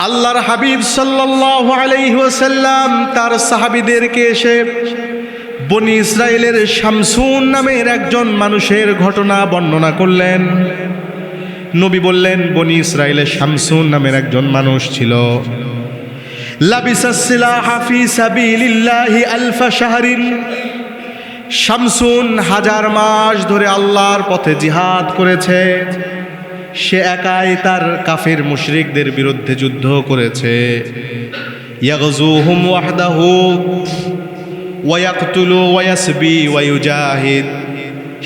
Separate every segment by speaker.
Speaker 1: আল্লাহর হাবিব সাল্লাল্লাহু আলাইহি ওয়াসাল্লাম তার সাহাবীদেরকে এসে বনি ইসরাইলের শামসুন নামের একজন মানুষের ঘটনা বর্ণনা করলেন। নবী বললেন, বনি ইসরাইলের শামসুন নামের একজন মানুষ ছিল। লাবিসাস সিলাহা ফি সাবিলিল্লাহি আলফা শাহরিন। শামসুন 1000 মাস ধরে আল্লাহর পথে জিহাদ করেছে। সে একাই তার কাফের মুশরিকদের বিরুদ্ধে যুদ্ধ করেছে। ইয়াগজুহুম ওয়াহদাহু ওয়া ইয়াকতুলু ওয়া ইয়াসবি ওয়া ইউজাহিদ।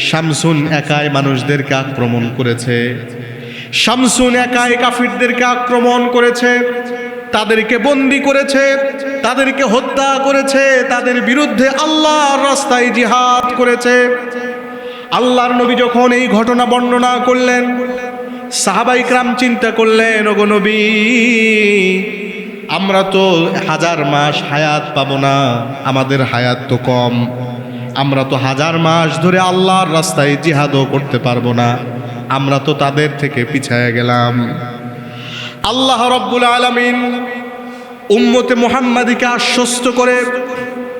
Speaker 1: শামসুন একাই মানুষদেরকে আক্রমণ করেছে। শামসুন একাই কাফিরদেরকে আক্রমণ করেছে, তাদেরকে বন্দী করেছে, তাদেরকে হত্যা করেছে, তাদের বিরুদ্ধে আল্লাহর রাস্তায় জিহাদ করেছে। আল্লাহর নবী যখন এই ঘটনা বর্ণনা করলেন, সাহাবায়ে কেরাম চিন্তা করলেন, ওগো নবী, আমরা তো 1000 মাস হায়াত পাবো না, আমাদের হায়াত তো কম, আমরা তো 1000 মাস ধরে আল্লাহর রাস্তায় জিহাদও করতে পারবো না, আমরা তো তাদের থেকে পিছায়া গেলাম। আল্লাহ রাব্বুল আলামিন উম্মতে মুহাম্মাদীকে আশ্বস্ত করে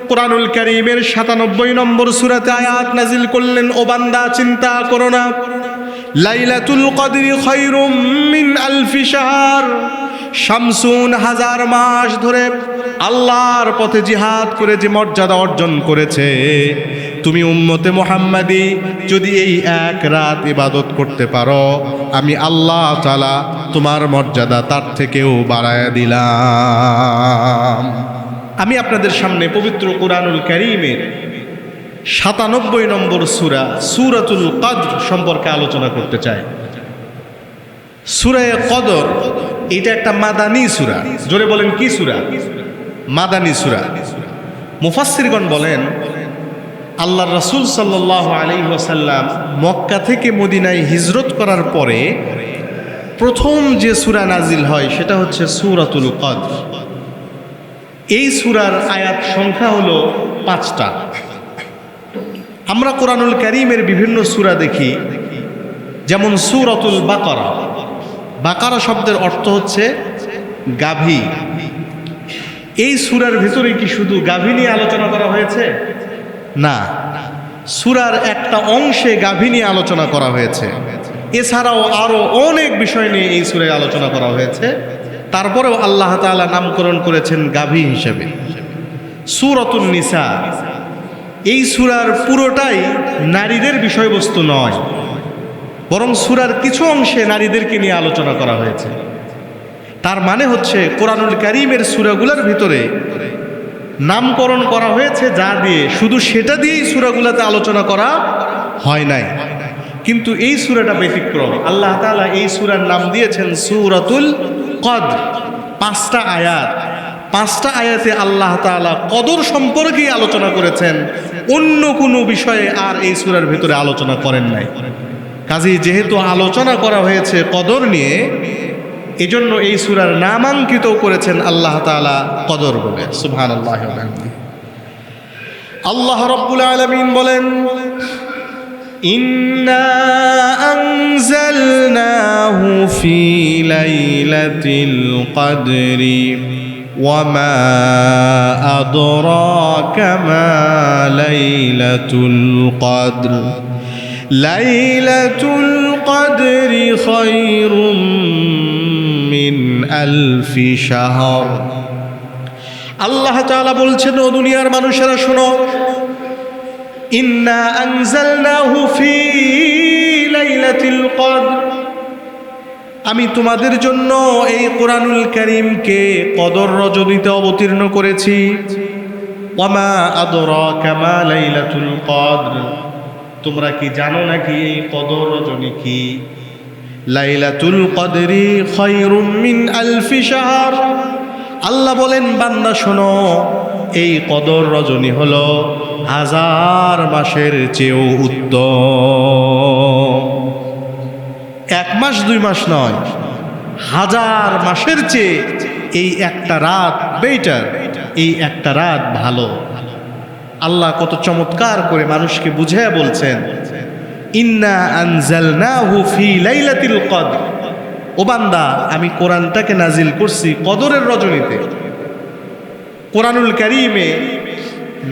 Speaker 1: কুরআনুল কারীমের 97 নম্বর সূরাতে আয়াত নাজিল করলেন, ও বান্দা, চিন্তা করো না, লাইলাতুল কদরি খায়রুম মিন আলফি শাহর। শামসুন 1000 মাস ধরে আল্লাহর পথে জিহাদ করে যে মর্যাদা অর্জন করেছে, তুমি উম্মতে মুহাম্মাদী যদি এই এক রাত ইবাদত করতে পারো, আমি আল্লাহ তাআলা তোমার মর্যাদা তার থেকেও বাড়ায়া দিলাম। আমি আপনাদের সামনে পবিত্র কুরআনুল কারীমের 97 নম্বর সূরা সূরাতুল কদর সম্পর্কে আলোচনা করতে চাই। সূরা কদর এটা একটা মাদানী সূরা। জোরে বলেন, কি সূরা? মাদানী সূরা। মুফাসসিরগণ বলেন, আল্লাহর রাসূল সাল্লাল্লাহু আলাইহি ওয়াসাল্লাম মক্কা থেকে মদিনায় হিজরত করার পরে প্রথম যে সূরা নাজিল হয় সেটা হচ্ছে সূরাতুল কদর। এই সূরার আয়াত সংখ্যা হলো 5টা। আমরা কুরআনুল কারীমের বিভিন্ন সূরা দেখি, যেমন সূরাতুল বাকারা। বাকারা শব্দের অর্থ হচ্ছে গাভী। এই সূরার ভিতরে কি শুধু গাভী নিয়ে আলোচনা করা হয়েছে? না, সূরার একটা অংশে গাভী নিয়ে আলোচনা করা হয়েছে। এছাড়াও আরো অনেক বিষয় নিয়ে এই সূরায় আলোচনা করা হয়েছে। তারপরেও আল্লাহ তাআলা নামকরণ করেছেন গাভী হিসেবে। সূরাতুন নিসা, এই সূরার পুরোটাই নারীদের বিষয়বস্তু নয়, বরং সূরার কিছু অংশে নারীদেরকে নিয়ে আলোচনা করা হয়েছে। তার মানে হচ্ছে কুরআনুল কারীমের সূরাগুলোর ভিতরে নামকরণ করা হয়েছে যা দিয়ে, শুধু সেটা দিয়েই সূরাগুলোতে আলোচনা করা হয় নাই। কিন্তু এই সূরাটা ব্যতিক্রম। আল্লাহ তাআলা এই সূরার নাম দিয়েছেন সূরাতুল কদর। 5টা আয়াত, 5টা আয়াতে আল্লাহ তাআলা কদর সম্পর্কেই আলোচনা করেছেন, অন্য কোনো বিষয়ে আর এই সূরার ভিতরে আলোচনা করেন নাই। কাজেই যেহেতু আলোচনা করা হয়েছে কদর নিয়ে, এজন্য এই সূরার নামাঙ্কিত করেছেন আল্লাহ তাআলা কদর বলে। সুবহানাল্লাহ ওয়া বিহামদিহি। আল্লাহ রাব্বুল আলামিন বলেন, ইন্না আনজালনাহু ফি লাইলাতিল কদরি ওয়া মা আদরাকা মা লাইলাতুল কদর লাইলাতুল কদরি খায়রুম মিন আলফি শাহর। আল্লাহ তাআলা বলছেন, ও দুনিয়ার মানুষেরা শোনো, ইন্না আনজালনাহু ফি লাইলাতিল কদর, আমি তোমাদের জন্য এই কুরআনুল কারীমকে কদর রজনীতে অবতীর্ণ করেছি। ওয়া মা আদরাকা মা লাইলাতুল কদর, তোমরা কি জানো নাকি এই কদর রজনী কি? লাইলাতুল কদরি খায়রুম মিন আলফি শাহর। আল্লাহ বলেন, বান্দা শোনো, এই কদর রজনী হলো 1000 মাসের চেয়েও উত্তম। 1 মাস 2 মাস নয়, 1000 মাসের চেয়ে এই একটা রাত বেটার, এই একটা রাত ভালো। আল্লাহ কত চমৎকার করে মানুষকে বুঝায়া বলছেন, ইন্না আনজালনাহু ফি লাইলাতিল কদর, ও বান্দা, আমি কোরআনটাকে নাজিল করছি কদরের রজনীতে। কোরআনুল কারীমে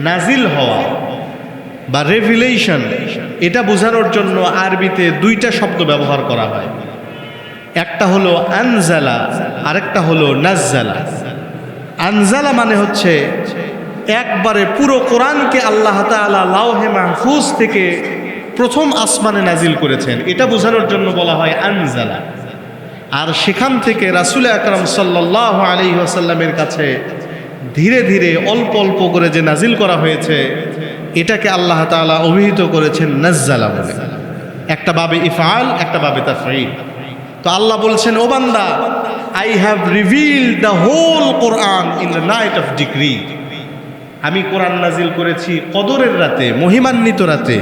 Speaker 1: নাজিল হওয়া বা রেভিলেশন, এটা বোঝানোর জন্য আরবিতে দুইটা শব্দ ব্যবহার করা হয়। একটা হলো আনজালা, আরেকটা হলো নাজ্জালা। আনজালা মানে হচ্ছে একবারে পুরো কোরআনকে আল্লাহ তাআলা লাওহে মাহফুজ থেকে প্রথম আসমানে নাজিল করেছেন, এটা বোঝানোর জন্য বলা হয় আনজালা। আর সেখান থেকে রাসূল আকরাম সাল্লাল্লাহু আলাইহি ওয়াসাল্লামের কাছে ধীরে ধীরে অল্প অল্প করে যে নাজিল করা হয়েছে, এটাকে আল্লাহ তাআলা অভিহিত করেছেন নাজ্জালা বলে। একটা বাবে ইফআল, একটা বাবে তাফঈল। তো আল্লাহ বলছেন, ও বান্দা, I have revealed the whole Quran in the night of decree. আমি কোরআন নাজিল করেছি কদরের রাতে, মহিমান্বিত রাতে।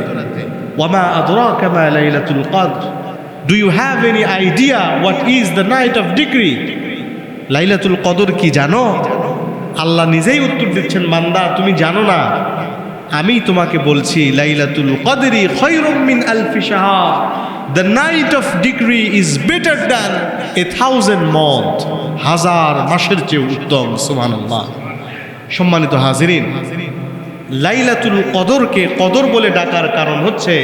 Speaker 1: ওয়ামা আদরাকা মা Laylatul Qadr, do you have any idea what is the night of decree? Laylatul Qadr কি জানো? আল্লাহ নিজেই উত্তর দিচ্ছেন, বান্দা তুমি জানো না, আমি তোমাকে বলছি লাইলাতুল কদরি খায়রুম মিন আলফি শাহর, the night of decree is better than 1000 month, হাজার মাসের চেয়ে উত্তম। সুবহানাল্লাহ। সম্মানিত হাজিরিন, লাইলাতুল কদরকে কদর বলে ডাকার কারণ হচ্ছে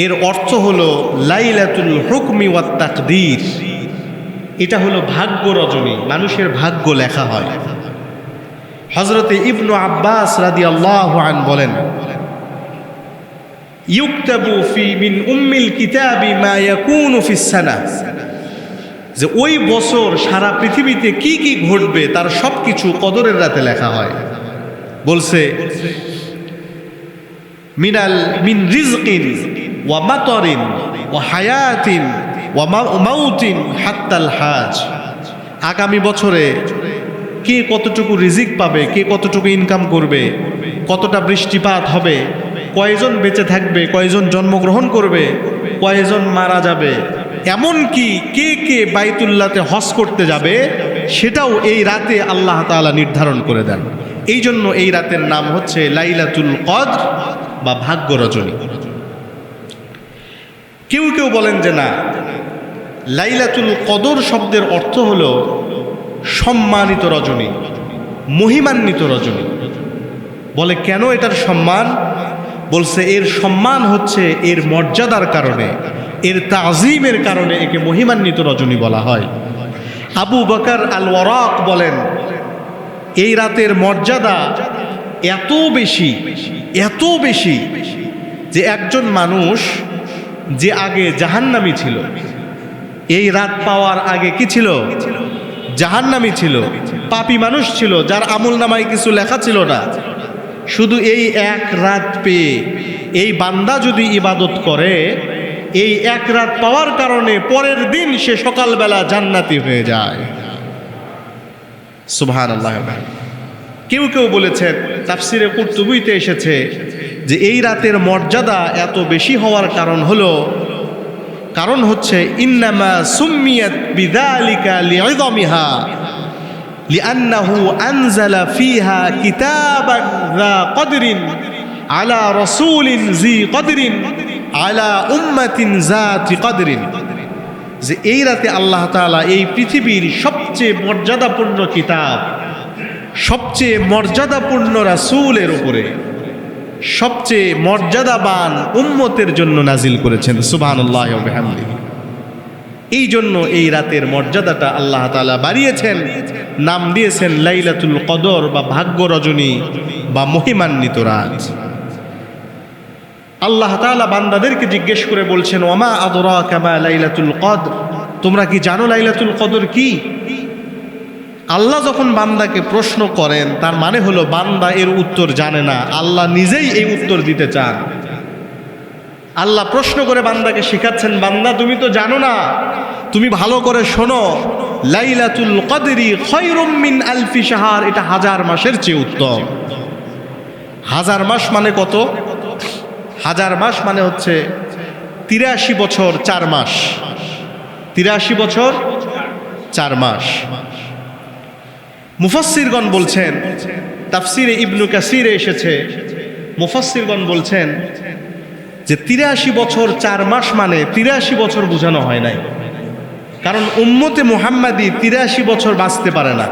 Speaker 1: এর অর্থ হলো লাইলাতুল হুকমি ওয়াত তাকদীর। এটা হলো ভাগ্য রজনী, মানুষের ভাগ্য লেখা হয়। হযরতে ইবনু আব্বাস রাদিয়াল্লাহু আনহু বলেন, ইউকতাবু ফি মিন উম্মিল কিতাবি মা ইয়াকুনু ফিস সানা, যে ওই বছর সারা পৃথিবীতে কি কি ঘটবে তার সবকিছু কদরের রাতে লেখা হয়। বলছে, মিন রিজকিন ওয়া মাতারিন ওয়া হায়াতিন ওয়া মাউতিন হাত্তাল হাজ। আগামী বছরে কে কতটুকু রিজিক পাবে, কে কতটুকু ইনকাম করবে, কতটা বৃষ্টিপাত হবে, কয়জন বেঁচে থাকবে, কয়জন জন্মগ্রহণ করবে, কয়জন মারা যাবে, এমনকি কে কে বাইতুল্লাহতে হজ করতে যাবে, সেটাও এই রাতে আল্লাহ তাআলা নির্ধারণ করে দেন। এই জন্য এই রাতের নাম হচ্ছে লাইলাতুল কদর বা ভাগ্য রজনী। কেউ কেউ বলেন যে না, লাইলাতুল কদর শব্দের অর্থ হলো সম্মানিত রজনী, মহিমান্বিত রজনী। বলে কেন এটার সম্মান? বলছে এর সম্মান হচ্ছে এর মর্যাদার কারণে, এর তাজিমের কারণে একে মহিমান্বিত রজনী বলা হয়। আবু বকর আল ওয়ারাক বলেন, এই রাতের মর্যাদা এত বেশি, এত বেশি যে একজন মানুষ যে আগে জাহান্নামী ছিল, এই রাত পাওয়ার আগে কি ছিল? জাহান্নামী ছিল, পাপী মানুষ ছিল, যার আমলনামায় কিছু লেখা ছিল না। শুধু এই এক রাত পেয়ে এই বান্দা যদি ইবাদত করে, এই এক রাত পাওয়ার কারণে পরের দিন সে সকালবেলা জান্নাতি হয়ে যায়। সুবহানাল্লাহ। কেউ কেউ বলেছেন, তাফসিরে কুরতুবীতে এসেছে যে এই রাতের মর্যাদা এত বেশি হওয়ার কারণ হচ্ছে ইন্নামা সুম্মিয়াত বিযালিকা লি'ইযামিহা লিআন্নাহু আনজালা ফিহা কিতাবান যা কদরিন আলা রাসূলিন জি কদরিন আলা উম্মাতিন যাতি কদরিন। যে এই রাতে আল্লাহ তাআলা এই পৃথিবীর সবচেয়ে মর্যাদাপূর্ণ কিতাব, সবচেয়ে মর্যাদাপূর্ণ রাসূলের উপরে সবচেয়ে মর্যাদাবান উম্মতের জন্য নাজিল করেছেন। সুবহানাল্লাহি ওয়া বিহামদিহি। এই জন্য এই রাতের মর্যাদাটা আল্লাহ তাআলা বাড়িয়েছেন, নাম দিয়েছেন লাইলাতুল কদর বা ভাগ্য রজনী বা মহিমান্বিত রাত। আল্লাহ তাআলা বান্দাদেরকে জিজ্ঞেস করে বলছেন, ওয়ামা আদরাকা মা লাইলাতুল কদর, তোমরা কি জানো লাইলাতুল কদর কি? আল্লাহ যখন বান্দাকে প্রশ্ন করেন, তার মানে হলো বান্দা এর উত্তর জানে না, আল্লাহ নিজেই এই উত্তর দিতে চান। আল্লাহ প্রশ্ন করে বান্দাকে শেখাচ্ছেন, বান্দা তুমি তো জানো না, তুমি ভালো করে শোনো, লাইলাতুল কদরি খায়রুম মিন আলফি শাহর, এটা হাজার মাসের চেয়ে উত্তম। হাজার মাস মানে কত? হাজার মাস মানে হচ্ছে 83 বছর 4 মাস। 83 বছর 4 মাস। মুফাসসিরগণ বলছেন, তাফসিরে ইবনু কাসিরে এসেছে, মুফাসসিরগণ বলছেন যে 83 বছর 4 মাস মানে 83 বছর বোঝানো হয় নাই। কারণ উম্মতে মুহাম্মাদি 83 বছর বাঁচতে পারে না।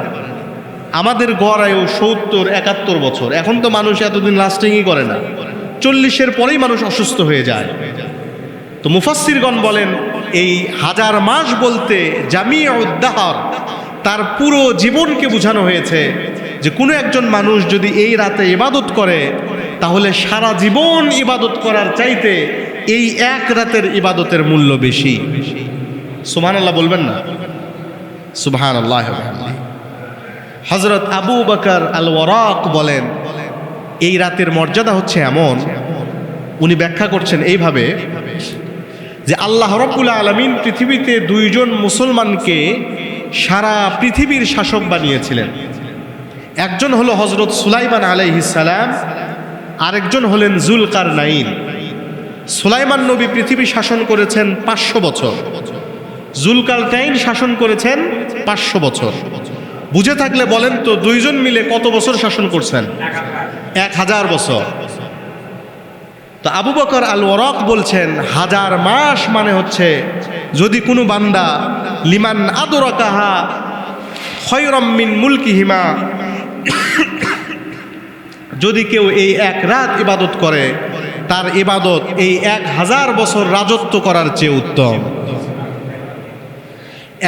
Speaker 1: আমাদের গড় আয়ু 70-71 বছর। এখন তো মানুষ এতদিন লাস্টিংই করে না, 40-এর পরেই মানুষ অসুস্থ হয়ে যায়। তো মুফাসসিরগণ বলেন এই 1000 মাস বলতে জামিউদ দাহর, তার পুরো জীবনকে বোঝানো হয়েছে যে কোনো একজন মানুষ যদি এই রাতে ইবাদত করে তাহলে সারা জীবন ইবাদত করার চাইতে এই এক রাতের ইবাদতের মূল্য বেশি। সুবহানাল্লাহ বলবেন না? সুবহানাল্লাহ। হযরত আবু বকর আল ওয়ারাক বলেন এই রাতের মর্যাদা হচ্ছে এমন, উনি ব্যাখ্যা করছেন এইভাবে যে আল্লাহ রাব্বুল আলামিন পৃথিবীতে দুইজন মুসলমানকে সারা পৃথিবীর শাসক বানিয়েছিলেন। একজন হলো হযরত সুলাইমান আলাইহিস সালাম, আরেকজন হলেন যুলকারনাইন। সুলাইমান নবী পৃথিবী শাসন করেছেন 500 বছর, যুলকারনাইন শাসন করেছেন 500 বছর। বুঝে থাকলে বলেন তো দুইজন মিলে কত বছর শাসন করছেন? 1000 বছর। তো আবু বকর আল ওয়ারাক বলছেন 1000 মাস মানে হচ্ছে যদি কোনো বান্দা লিমান আদরাকাহা খায়রাম মিন মুলকিহিমা, যদি কেউ এই এক রাত ইবাদত করে তার ইবাদত এই 1000 বছর রাজত্ব করার চেয়ে উত্তম।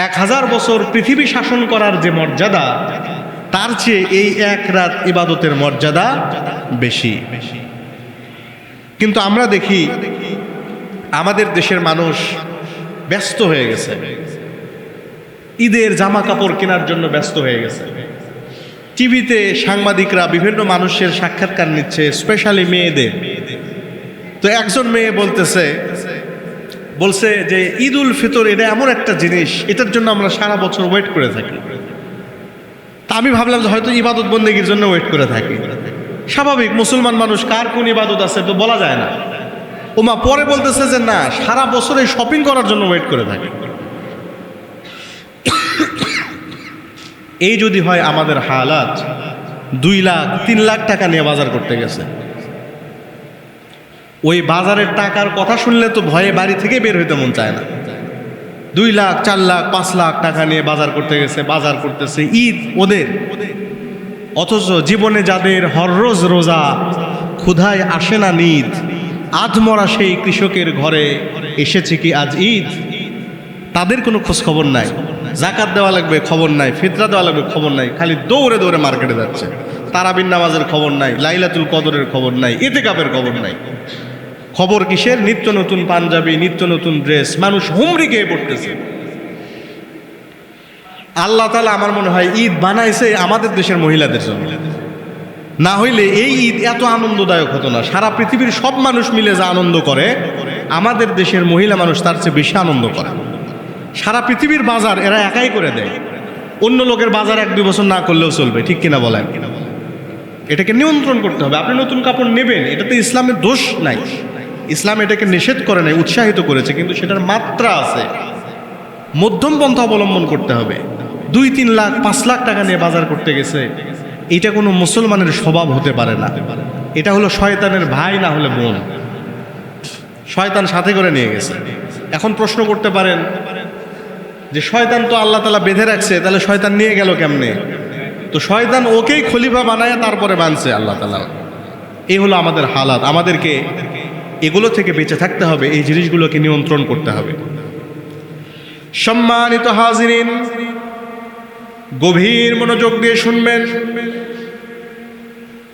Speaker 1: 1000 বছর পৃথিবী শাসন করার যে মর্যাদা তার চেয়ে এই এক রাত ইবাদতের মর্যাদা বেশি। কিন্তু আমরা দেখি আমাদের দেশের মানুষ ব্যস্ত হয়ে গেছে, ঈদের জামা কাপড় কেনার জন্য ব্যস্ত হয়ে গেছে। টিভিতে সাংবাদিকরা বিভিন্ন মানুষের সাক্ষাৎকার নিচ্ছে, স্পেশালি মেয়েদের। তো একজন মেয়ে বলছে যে ঈদ উল ফিতর এটা এমন একটা জিনিস, এটার জন্য আমরা সারা বছর ওয়েট করে থাকি। তা আমি ভাবলাম যে হয়তো ইবাদত বন্দেগীর জন্য ওয়েট করে থাকি। স্বাভাবিক, মুসলমান মানুষ কার কোন ইবাদত আছে তো বলা যায় না। ওমা পরে বলতেছে যে না, সারা বছর এই শপিং করার জন্য ওয়েট করে থাকি। এই যদি হয় আমাদের হালাত, 2 লাখ 3 লাখ টাকা নিয়ে বাজার করতে গেছে, ওই বাজারের টাকার কথা শুনলে তো ভয়ে বাড়ি থেকে বের হইতে মন চায় না। 2 লাখ 4 লাখ 5 লাখ টাকা নিয়ে বাজার করতে গেছে, বাজার করতেছে ঈদ ওদের। অথচ জীবনে যাদের হররোজ রোজা, ক্ষুধায় আসে না নিদ, আধমরা সেই কৃষকের ঘরে এসেছে কি আজ ঈদ, তাদের কোনো খোঁজ খবর নাই। জাকাত দেওয়া লাগবে খবর নাই, ফিতরা দেওয়া লাগবে খবর নাই, খালি দৌড়ে দৌড়ে মার্কেটে যাচ্ছে। তারাবির নামাজের খবর নাই, লাইলাতুল কদরের খবর নাই, ইতিকাফের খবর নাই। খবর কিসের? নিত্য নতুন পাঞ্জাবি, নিত্য নতুন ড্রেস, মানুষ হুমড়ি খেয়ে পড়তেছে। আল্লাহ তাআলা আমার মনে হয় ঈদ বানাইছে আমাদের দেশের মহিলাদের জন্য, না হইলে এই ঈদ এত আনন্দদায়ক হতো না। সারা পৃথিবীর সব মানুষ মিলে যা আনন্দ করে, আমাদের দেশের মহিলা মানুষ তার চেয়ে বেশি আনন্দ করে। সারা পৃথিবীর বাজার এরা একাই করে দেয়, অন্য লোকের বাজার 1-2 বছর না করলেও চলবে, ঠিক কিনা বলেন? এটাকে নিয়ন্ত্রণ করতে হবে। আপনি নতুন কাপড় নেবেন, এটাতে ইসলামের দোষ নাই, ইসলাম এটাকে নিষেধ করে নাই, উৎসাহিত করেছে, কিন্তু সেটার মাত্রা আছে, মধ্যম পন্থা অবলম্বন করতে হবে। 2-3 লাখ 5 লাখ টাকা নিয়ে বাজার করতে গেছে, এটা কোনো মুসলমানের স্বভাব হতে পারে না। এটা হলো শয়তানের ভাই, না হলে বোন, শয়তান সাথে করে নিয়ে গেছে। এখন প্রশ্ন করতে পারেন যে শয়তান তো আল্লাহ তাআলা বেঁধে রাখছে, তাহলে শয়তান নিয়ে গেল কেমনে? তো শয়তান ওকেই খলিফা বানায় তারপরে বানছে আল্লাহ তাআলা। এই হলো আমাদের হালাত। আমাদেরকে এগুলো থেকে বেঁচে থাকতে হবে, এই জিনিসগুলোকে নিয়ন্ত্রণ করতে হবে। সম্মানিত হাজিরিন, গভীর মনোযোগ দিয়ে শুনবেন।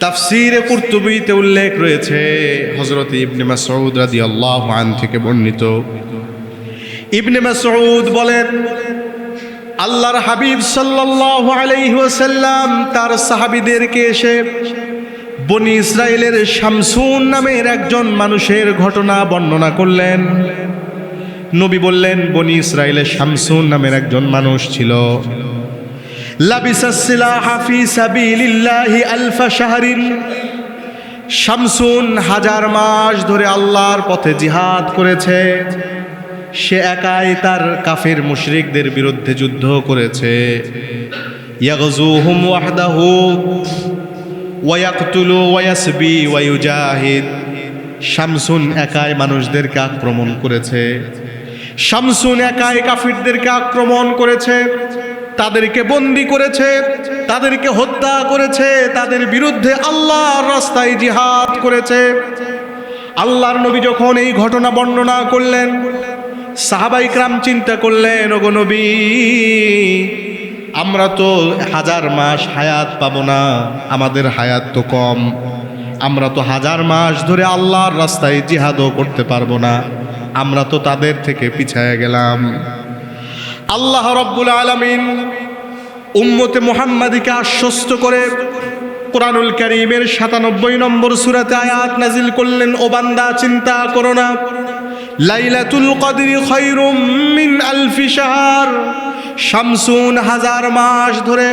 Speaker 1: তাফসীরে কুরতুবীতে উল্লেখ রয়েছে, হযরত ইবনে মাসউদ রাদিয়াল্লাহু আনহু থেকে বর্ণিত। ইবনে মাসউদ বলেন, আল্লাহর হাবিব সাল্লাল্লাহু আলাইহি ওয়াসাল্লাম তার সাহাবীদেরকে এসে বনি ইসরাইলের শামসুন নামের একজন মানুষের ঘটনা বর্ণনা করলেন। নবী বললেন, বনি ইসরাইলের শামসুন নামের একজন মানুষ ছিল। লাবিসাস সিলাহা ফি সাবিলিল্লাহি আলফা শাহরিন, শামসুন 1000 মাস ধরে আল্লাহর পথে জিহাদ করেছে। সে একাই তার কাফের মুশরিকদের বিরুদ্ধে যুদ্ধ করেছে। ইয়াগজুহুম ওয়াহদাহু ওয়া ইয়াকতুলু ওয়া ইয়াসবি ওয়া ইউজাহিদ, শামসুন একাই মানুষদেরকে আক্রমণ করেছে, শামসুন একাই কাফিরদেরকে আক্রমণ করেছে, তাদেরকে বন্দী করেছে, তাদেরকে হত্যা করেছে, তাদের বিরুদ্ধে আল্লাহর রাস্তায় জিহাদ করেছে। আল্লাহর নবী যখন এই ঘটনা বর্ণনা করলেন, সাহাবায়ে কেরাম চিন্তা করলেন, ওগো নবী, আমরা তো 1000 মাস হায়াত পাবো না, আমাদের হায়াত তো কম, আমরা তো 1000 মাস ধরে আল্লাহর রাস্তায় জিহাদও করতে পারবো না, আমরা তো তাদের থেকে পিছায়া গেলাম। আল্লাহ রাব্বুল আলামিন উম্মতে মুহাম্মাদীকে আশ্বস্ত করে কুরআনুল কারীমের 97 নম্বর সূরাতে আয়াত নাজিল করলেন, ও বান্দা চিন্তা করো না, লাইলাতুল কদরি খায়রুম মিন আলফি শাহর, শামসুন 1000 মাস ধরে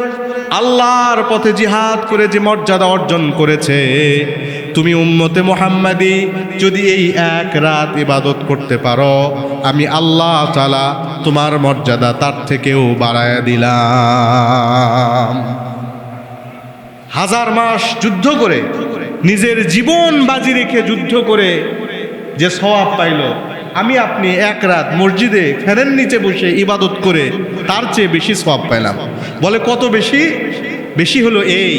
Speaker 1: আল্লাহর পথে জিহাদ করে যে মর্যাদা অর্জন করেছে, তুমি উম্মতে মুহাম্মাদী যদি এই এক রাত ইবাদত করতে পারো, আমি আল্লাহ তাআলা তোমার মর্যাদা তার থেকেও বাড়ায়া দিলাম। 1000 মাস যুদ্ধ করে, নিজের জীবন বাজি রেখে যুদ্ধ করে যে সওয়াব পাইল, আমি আপনি এক রাত মসজিদে ফ্যানের নিচে বসে ইবাদত করে তার চেয়ে বেশি সওয়াব পাইলাম। বলে কত বেশি? বেশি হলো এই,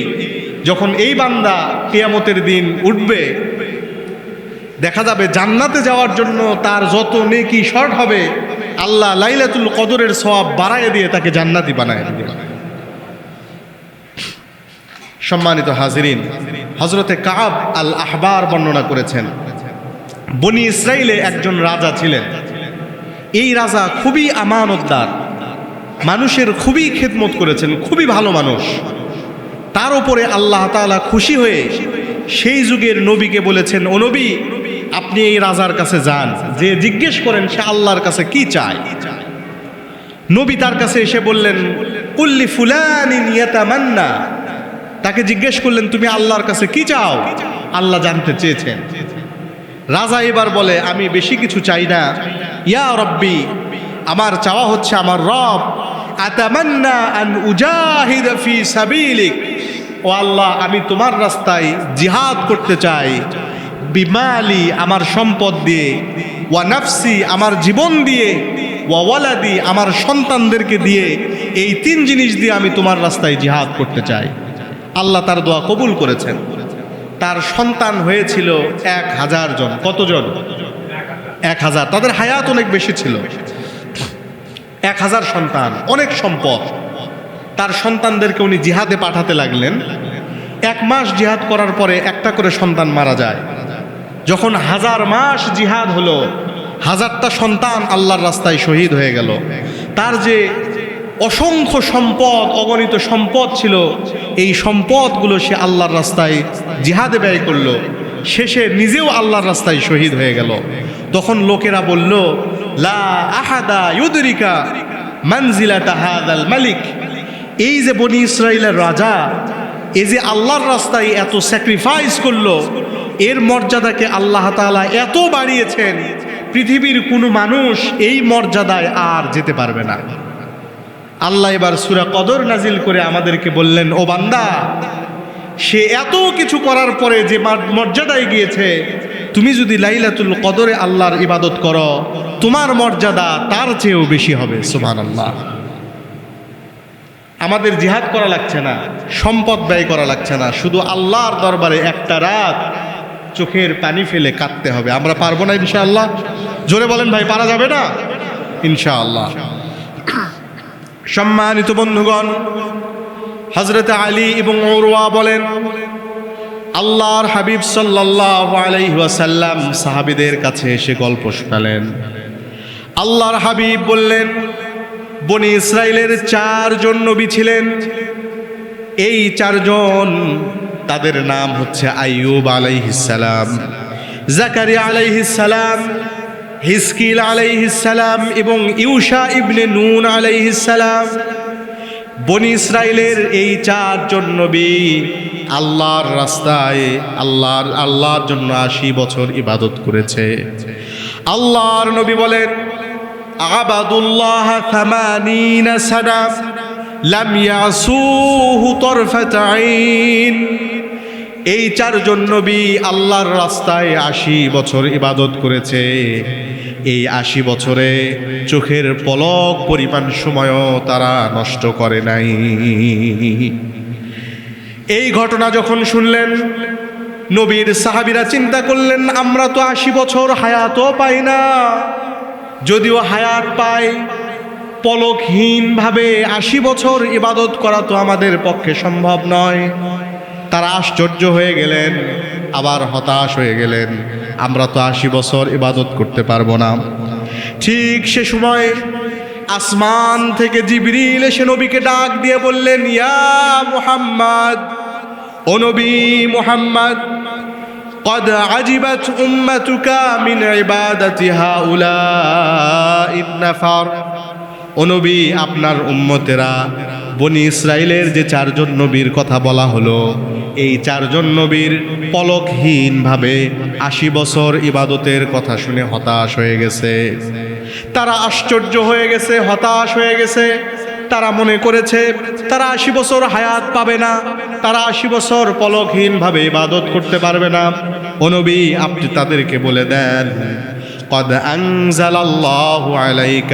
Speaker 1: যখন এই বান্দা কিয়ামতের দিন উঠবে, দেখা যাবে জান্নাতে যাওয়ার জন্য তার যত নেকি শর্ট হবে, আল্লাহ লাইলাতুল কদরের সওয়াব বাড়ায় দিয়ে তাকে জান্নাতি বানায় দিবে। সম্মানিত হাজিরিন, হযরতে কাব আল আহবার বর্ণনা করেছেন, বনি ইসরাইলে একজন রাজা ছিলেন। এই রাজা খুবই আমানতদার, মানুষের খুবই খেদমত করেছেন, খুবই ভালো মানুষ। তার উপরে আল্লাহ তাআলা খুশি হয়ে সেই যুগের নবীকে বলেছেন, ও নবী, আপনি এই রাজার কাছে যান, যে জিজ্ঞেস করেন সে আল্লাহর কাছে কি চায়। নবী তার কাছে এসে বললেন, কুল্লি ফুলানিন ইয়াতামান্না, তাকে জিজ্ঞেস করলেন, তুমি আল্লাহর কাছে কি চাও? আল্লাহ জানতে চেয়েছেন। রাজা এবার বলে, আমি বেশি কিছু চাই না, ইয়া রব্বি, আমার চাওয়া হচ্ছে, আমার রব, আতামান্না আন উজাহিদ ফি সাবিলিক, ও আল্লাহ, আমি তোমার রাস্তায় জিহাদ করতে চাই, বিমালি, আমার সম্পদ দিয়ে, ওয়া নাফসি, আমার জীবন দিয়ে, ওয়া ওয়ালাদি, আমার সন্তানদেরকে দিয়ে, এই 3 জিনিস দিয়ে আমি তোমার রাস্তায় জিহাদ করতে চাই। আল্লাহ তার দোয়া কবুল করেছেন। তার সন্তান হয়েছিল 1000 জন। কতজন? 1000। তাদের হায়াত অনেক বেশি ছিল। 1000 সন্তান, অনেক সম্পদ। তার সন্তানদেরকে উনি জিহাদে পাঠাতে লাগলেন। 1 মাস জিহাদ করার পরে একটা করে সন্তান মারা যায়। যখন 1000 মাস জিহাদ হলো, 1000টা সন্তান আল্লাহর রাস্তায় শহীদ হয়ে গেল। তার যে অসংখ্য সম্পদ, অগণিত সম্পদ ছিল, এই সম্পদগুলো সে আল্লাহর রাস্তায় জিহাদে ব্যয় করলো। শেষে নিজেও আল্লাহর রাস্তায় শহীদ হয়ে গেল। তখন লোকেরা বলল, লা আহাদা ইউদরিকা মানজিলাতা হাযাল মালিক, এই যে বনি ইসরাইলের রাজা, এই যে আল্লাহর রাস্তায় এত স্যাক্রিফাইস করলো, এর মর্যাদাকে আল্লাহ তাআলা এত বাড়িয়েছেন, পৃথিবীর কোনো মানুষ এই মর্যাদায় আর যেতে পারবে না। আল্লাহ এবার সূরা কদর নাজিল করে আমাদেরকে বললেন, ও বান্দা, সে এত কিছু করার পরে যে মর্যাদায় গিয়েছে, তুমি যদি লাইলাতুল কদরে আল্লাহর ইবাদত করো, তোমার মর্যাদা তার চেয়েও বেশি হবে। সুবহানাল্লাহ। আমাদের জিহাদ করা লাগছে না, সম্পদ ব্যয় করা লাগছে না, শুধু আল্লাহর দরবারে একটা রাত চোখের পানি ফেলে কাঁদতে হবে। আমরা পারবো না ইনশাআল্লাহ? জোরে বলেন ভাই, পারা যাবে না ইনশাআল্লাহ। সম্মানিত বন্ধুগণ, হযরত আলী এবং উরওয়া বলেন, আল্লাহর হাবিব সাল্লাল্লাহু আলাইহি ওয়াসাল্লাম সাহাবীদের কাছে এসে গল্প শোনালেন। আল্লাহর হাবিব বললেন, বনি ইসরাইলের 4 জন নবী ছিলেন। এই 4 জন, তাদের নাম হচ্ছে আইয়ুব আলাইহিস সালাম, জাকারিয়া আলাইহিস সালাম, হিজকিল আলাইহিস সালাম এবং ইউশা ইবনে নুন আলাইহিস সালাম। বনি ইসরাইলের এই 4 জন নবী আল্লাহর রাস্তায় আল্লাহর জন্য 80 বছর ইবাদত করেছে। আল্লাহর নবী বলেন, আবাদুল্লাহ 80 সানা লাম ইয়াসুহু তরফাত আইন। এই 4 জন নবী আল্লাহর রাস্তায় 80 বছর ইবাদত করেছে। এই 80 বছরে চোখের পলক পরিমাণ সময়ও তারা নষ্ট করে নাই। এই ঘটনা যখন শুনলেন নবীর সাহাবীরা চিন্তা করলেন, আমরা তো 80 বছর হায়াতও পাই না, যদিও হায়াত পাই পলকহীনভাবে 80 বছর ইবাদত করা তো আমাদের পক্ষে সম্ভব নয়। তারা আশ্চর্য হয়ে গেলেন, আবার হতাশ হয়ে গেলেন, আমরা তো 80 বছর ইবাদত করতে পারবো না। ঠিক সে সময় আসমান থেকে জিবরিল এসে নবীকে ডাক দিয়ে বললেন, ইয়া মুহাম্মদ, ও নবী মুহাম্মদ, قد عجبت أمتك من عبادة هؤلاء النفر। ও নবী, আপনার উম্মতেরা বনি ইসরাইলের যে 4 জন নবীর কথা বলা হলো, এই 4 জন নবীর পলকহীনভাবে 80 বছর ইবাদতের কথা শুনে হতাশ হয়ে গেছে। তারা আশ্চর্য হয়ে গেছে, হতাশ হয়ে গেছে। তারা মনে করেছে তারা 80 বছর হায়াত পাবে না, তারা 80 বছর পলকহীনভাবে ইবাদত করতে পারবে না। ও নবী, আপনি তাদেরকে বলে দেন, قد أنزل الله عليك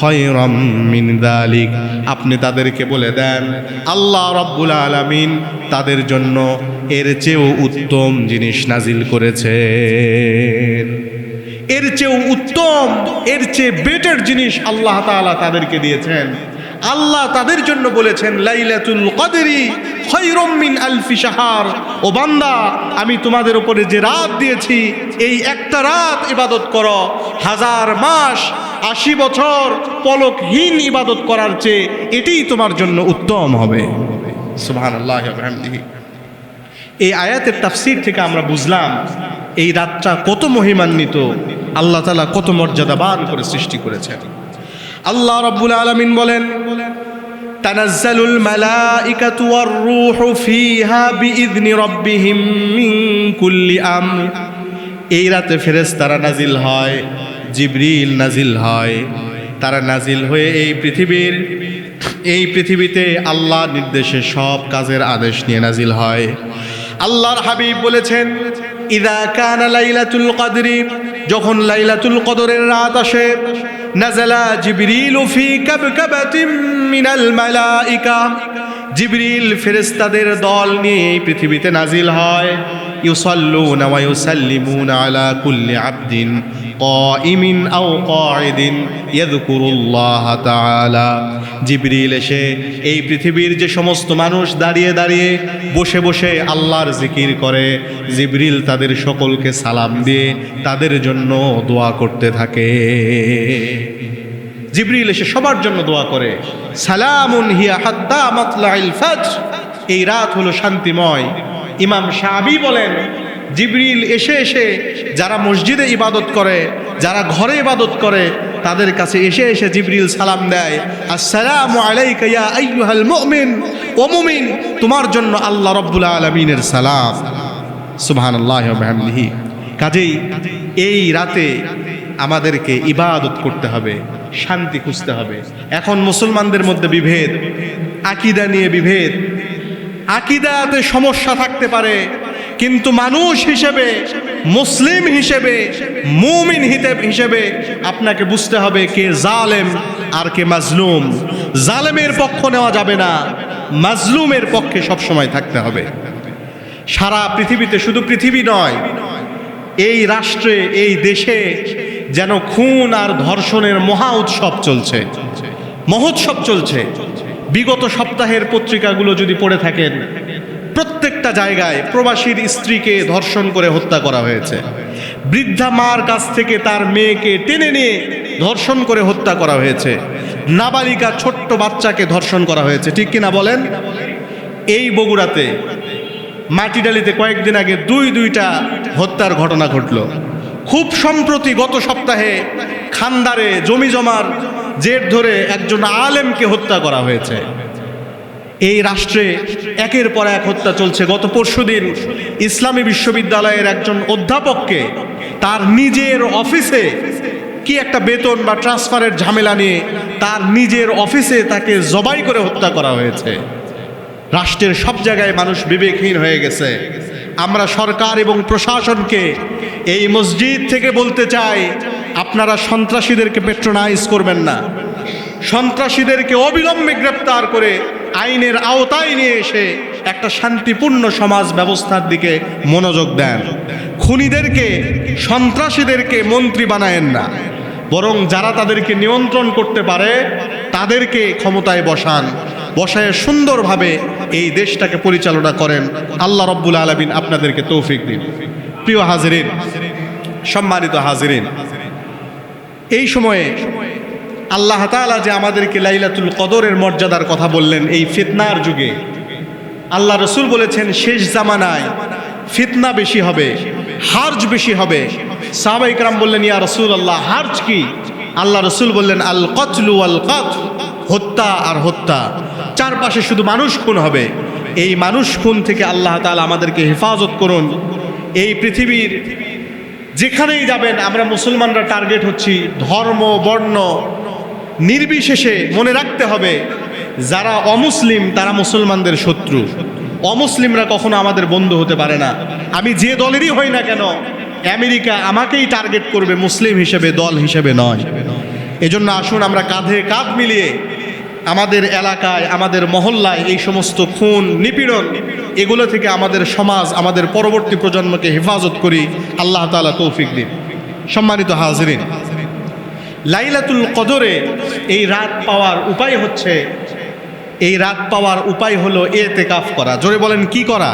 Speaker 1: خيرا من ذلك। আপনি তাদেরকে বলে দেন, আল্লাহ রাব্বুল আলামিন তাদের জন্য এর চেয়েও উত্তম জিনিস নাজিল করেছেন। এর চেয়েও উত্তম, এর চেয়ে বেটার জিনিস আল্লাহ তাআলা তাদেরকে দিয়েছেন। আল্লাহ তাদের জন্য বলেছেন, লাইলাতুল কদরি খায়রুম মিন আলফি শাহর। ও বান্দা, আমি তোমাদের উপরে যে রাত দিয়েছি, এই একটা রাত ইবাদত করো 1000 মাস 80 বছর পলকহীন ইবাদত করার চেয়ে এটাই তোমার জন্য উত্তম হবে। সুবহানাল্লাহি ওয়া বিহামদিহি। এই আয়াতের তাফসীর থেকে আমরা বুঝলাম এই রাতটা কত মহিমান্বিত, আল্লাহ তাআলা কত মর্যাদাবান করে সৃষ্টি করেছেন। আল্লাহ রাব্বুল আলামিন বলেন, তানাজ্জালুল মালাইকাতু ওয়ার রূহু ফিহা বিইذনি রাব্বিহিম মিন কুল্লি আমর। এই রাতে ফেরেশতারা নাজিল হয়, জিবরিল নাজিল হয়। তারা নাজিল হয়ে এই পৃথিবীতে আল্লাহর নির্দেশে সব কাজের আদেশ নিয়ে নাজিল হয়। আল্লাহর হাবিব বলেছেন, ইযা কানা লাইলাতুল কদরি, যখন লাইলাতুল কদরের রাত আসে, নাযালা জিবরিলু ফি কাবকাবাতিন মিনাল মালাইকা। জিবরিল ফেরেশতাদের দল নিয়ে এই পৃথিবীতে নাজিল হয়। ইউসাল্লুনা ওয়া ইউসাল্লিমুনা আলা কুল্লি আবদিন কাইমিন আও কাঈদিন ইয়াযকুরুল্লাহ তাআলা। জিবরিল এসে এই পৃথিবীর যে সমস্ত মানুষ দাঁড়িয়ে দাঁড়িয়ে বসে বসে আল্লাহর জিকির করে, জিবরিল তাদের সকলকে সালাম দিয়ে তাদের জন্য দোয়া করতে থাকে। জিবরিল এসে সবার জন্য দোয়া করে, সালামুন হিয়া হাত্তা মাতলাইল ফজর। এই রাত হলো শান্তিময়। ইমাম শাবি বলেন, জিবরিল এসে এসে যারা মসজিদে ইবাদত করে, যারা ঘরে ইবাদত করে, তাদের কাছে এসে এসে জিবরিল সালাম দেয়, আসসালামু আলাইকা ইয়া আইয়ুহাল মুমিন। ও মুমিন, তোমার জন্য আল্লাহ রাব্বুল আলামিনের সালাম। সুবহানাল্লাহি ওয়া বিহামদিহি। কাজেই এই রাতে আমাদেরকে ইবাদত করতে হবে, শান্তি খুঁজতে হবে। এখন মুসলমানদের মধ্যে বিভেদ, আকীদা নিয়ে বিভেদ। আকীদাতে সমস্যা থাকতে পারে, কিন্তু মানুষ হিসেবে, মুসলিম হিসেবে, মুমিন হিসেবে আপনাকে বুঝতে হবে কে জালেম আর কে মাজলুম। জালেমের পক্ষ নেওয়া যাবে না, মাজলুমের পক্ষে সবসময় থাকতে হবে। সারা পৃথিবীতে, শুধু পৃথিবী নয়, এই রাষ্ট্রে, এই দেশে যেন খুন আর ধর্ষণের মহা উৎসব চলছে, মহোৎসব চলছে। বিগত সপ্তাহের পত্রিকাগুলো যদি পড়ে থাকেন, প্রত্যেকটা জায়গায় প্রবাসীর স্ত্রীকে ধর্ষণ করে হত্যা করা হয়েছে, বৃদ্ধা মার কাছ থেকে তার মেয়েকে টেনে নিয়ে ধর্ষণ করে হত্যা করা হয়েছে, নাবালিকা ছোট্ট বাচ্চাকে ধর্ষণ করা হয়েছে। ঠিক কিনা বলেন? এই বগুড়াতে মাটিডালিতে কয়েকদিন আগে দুইটা হত্যার ঘটনা ঘটল। খুব সম্প্রতি গত সপ্তাহে খান্দারে জমি জমার জের ধরে একজন আলেমকে হত্যা করা হয়েছে। এই রাষ্ট্রে একের পর এক হত্যা চলছে। গত পরশুদিন ইসলামী বিশ্ববিদ্যালয়ের একজন অধ্যাপককে তার নিজের অফিসে কি একটা বেতন বা ট্রান্সফারের ঝামেলা নিয়ে তার নিজের অফিসে তাকে জবাই করে হত্যা করা হয়েছে। রাষ্ট্রের সব জায়গায় মানুষ বিবেকহীন হয়ে গেছে। আমরা সরকার এবং প্রশাসনকে এই মসজিদ থেকে বলতে চাই, আপনারা সন্ত্রাসীদেরকে পেট্রোনাইজ করবেন না, সন্ত্রাসীদেরকে অবিলম্বে গ্রেপ্তার করে আইনের আওতায় নিয়ে এসে একটা শান্তিপূর্ণ সমাজ ব্যবস্থার দিকে মনোযোগ দেন। খুনিদেরকে, সন্ত্রাসীদেরকে মন্ত্রী বানায়েন না, বরং যারা তাদেরকে নিয়ন্ত্রণ করতে পারে তাদেরকে ক্ষমতায় বসায় সুন্দরভাবে এই দেশটাকে পরিচালনা করেন। আল্লাহ রব্বুল আলামিন আপনাদেরকে তৌফিক দিন। প্রিয় হাজিরিন, সম্মানিত হাজিরিন, এই সময়ে আল্লাহ তাআলা যে আমাদেরকে লাইলাতুল কদরের মর্যাদার কথা বললেন, এই ফিতনার যুগে আল্লাহ রসুল বলেছেন শেষ জামানায় ফিতনা বেশি হবে, হার্জ বেশি হবে। সাহাবায়ে কেরাম বললেন, ইয়া রাসূলুল্লাহ, হার্জ কি? আল্লাহ রসুল বললেন, আল কতলু ওয়াল কতল, হত্যা আর হত্যা। চারপাশে শুধু মানুষ খুন হবে। এই মানুষ খুন থেকে আল্লাহ তাআলা আমাদেরকে হেফাজত করুন। এই পৃথিবীর যেখানেই যাবেন আমরা মুসলমানরা টার্গেট হচ্ছি, ধর্ম বর্ণ নির্বিশেষে মনে রাখতে হবে যারা অমুসলিম তারা মুসলমানদের শত্রু। অমুসলিমরা কখনো আমাদের বন্ধু হতে পারে না। আমি যে দলেরই হই না কেন, আমেরিকা আমাকেই টার্গেট করবে মুসলিম হিসেবে, দল হিসেবে নয়। এজন্য আসুন আমরা কাঁধে কাঁধ মিলিয়ে আমাদের এলাকায়, আমাদের মহল্লায় এই সমস্ত খুন নিপীড়ন এগুলো থেকে আমাদের সমাজ, আমাদের পরবর্তী প্রজন্মকে হেফাজত করি। আল্লাহ তাআলা তৌফিক দিন। সম্মানিত হাজিরিন, লাইলাতুল কদরে এই রাত পাওয়ার উপায় হচ্ছে, এই রাত পাওয়ার উপায় হলো এতেকাফ করা। জোরে বলেন, কি করা?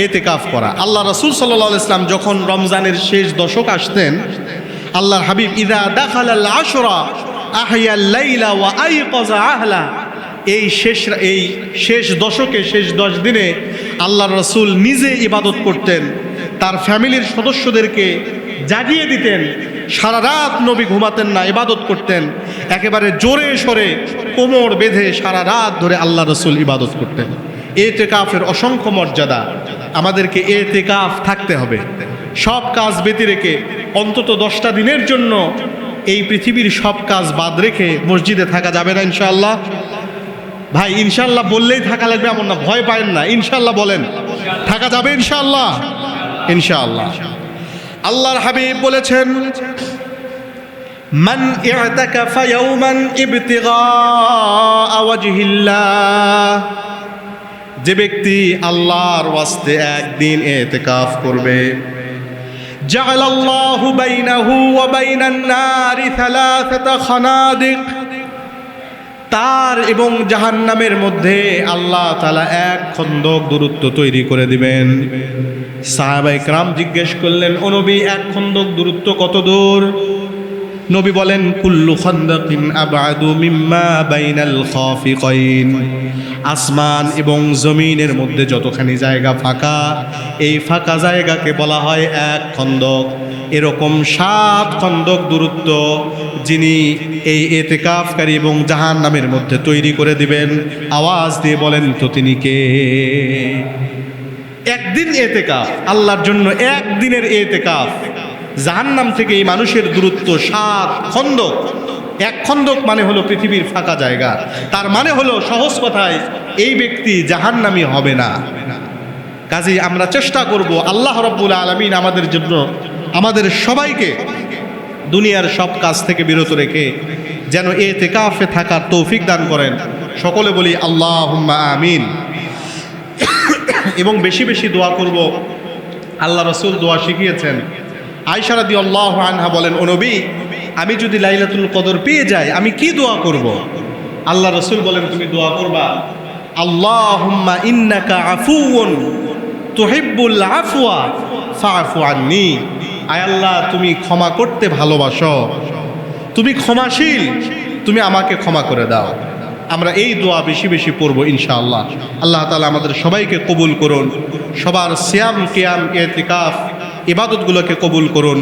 Speaker 1: এতেকাফ করা। আল্লাহ রাসূল সাল্লাল্লাহু আলাইহি ওয়াসাল্লাম যখন রমজানের শেষ দশক আসতেন, আল্লাহর হাবিব ইদা দাখালাল আশরা আহইয়াল লাইলা ওয়া আইকাযা আহলা, এই শেষ দশকে, শেষ 10 দিনে আল্লাহর রাসূল নিজে ইবাদত করতেন, তার ফ্যামিলির সদস্যদেরকে জাগিয়ে দিতেন। সারা রাত নবী ঘুমাতেন না, ইবাদত করতেন। একেবারে জোরে সরে কোমর বেঁধে সারা রাত ধরে আল্লাহ রাসূল ইবাদত করতেন। এতেকাফের অসংখ্য মর্যাদা। আমাদেরকে এতেকাফ থাকতে হবে। সব কাজ ব্যতি রেখে অন্তত 10টা দিনের জন্য এই পৃথিবীর সব কাজ বাদ রেখে মসজিদে থাকা যাবে না ইনশাআল্লাহ? ভাই ইনশাআল্লাহ বললেই থাকা লাগবে এমন না, ভয় পাবেন না, ইনশাআল্লাহ বলেন। থাকা যাবে ইনশাআল্লাহ? ইনশাআল্লাহ। আল্লাহর হাবিব বলেছেন, মান ই'তাকাফা ইয়াওমান ইবতিগা ওয়াজহিল্লাহ, যে ব্যক্তি আল্লাহর ওয়াস্তে একদিন ইতিকাফ করবে, জাআলাল্লাহু বাইনাহু ওয়া বাইনান নারি সালাসাতা খানাদিক, তার এবং জাহান্নামের মধ্যে আল্লাহ তাআলা এক খন্দক দূরত্ব তৈরি করে দিবেন। সাহাবায়ে কেরাম জিজ্ঞেস করলেন, ও নবী, এক খন্দক দূরত্ব কত দূর? নবী বলেন, কুল্লু খান্দাকিন আবআদু মিম্মা বাইনাল খাফিকাইন, আসমান এবং জমিনের মধ্যে যতখানি জায়গা ফাঁকা, এই ফাঁকা জায়গাকে বলা হয় এক খন্দক। এরকম 7 খন্দক দূরত্ব যিনি এই এতেকাফকারী এবং জাহান্নামের মধ্যে তৈরি করে দিবেন, আওয়াজ দিয়ে বলেন তো তিনি কে? একদিন এতেকাফ, আল্লাহর জন্য একদিনের এতেকাফ। জাহান্নাম থেকে এই মানুষের দূরত্ব 7 খন্দক। এক খন্দক মানে হলো পৃথিবীর ফাঁকা জায়গা। তার মানে হলো সহজ কথায় এই ব্যক্তি জাহান্নামী হবে না। কাজেই আমরা চেষ্টা করব আল্লাহ রাব্বুল আলামিন আমাদের জন্য, আমাদের সবাইকে দুনিয়ার সব কাজ থেকে বিরত রেখে যেন এতেকাফে থাকার তৌফিক দান করেন। সকলে বলি আল্লাহুম্মা আমিন। এবং বেশি বেশি দোয়া করব। আল্লাহ রাসূল দোয়া শিখিয়েছেন। আয়েশা রাদিয়াল্লাহু আনহা বলেন, ও নবী, আমি যদি লাইলাতুল কদর পেয়ে যাই আমি কি দোয়া করব? আল্লাহ রাসূল বলেন, তুমি দোয়া করবা, আল্লাহুম্মা ইন্নাকা আফুউন তুহিব্বুল আফওয়া ফাআফু আন্নী। আয় আল্লাহ, তুমি ক্ষমা করতে ভালোবাসো, তুমি ক্ষমাশীল, তুমি আমাকে ক্ষমা করে দাও। আমরা এই দোয়া বেশি বেশি পড়ব ইনশাআল্লাহ। আল্লাহ তাআলা আমাদের সবাইকে কবুল করুন, সবার সিয়াম কিয়াম ইতিকাফ ইবাদতগুলোকে কবুল করুন।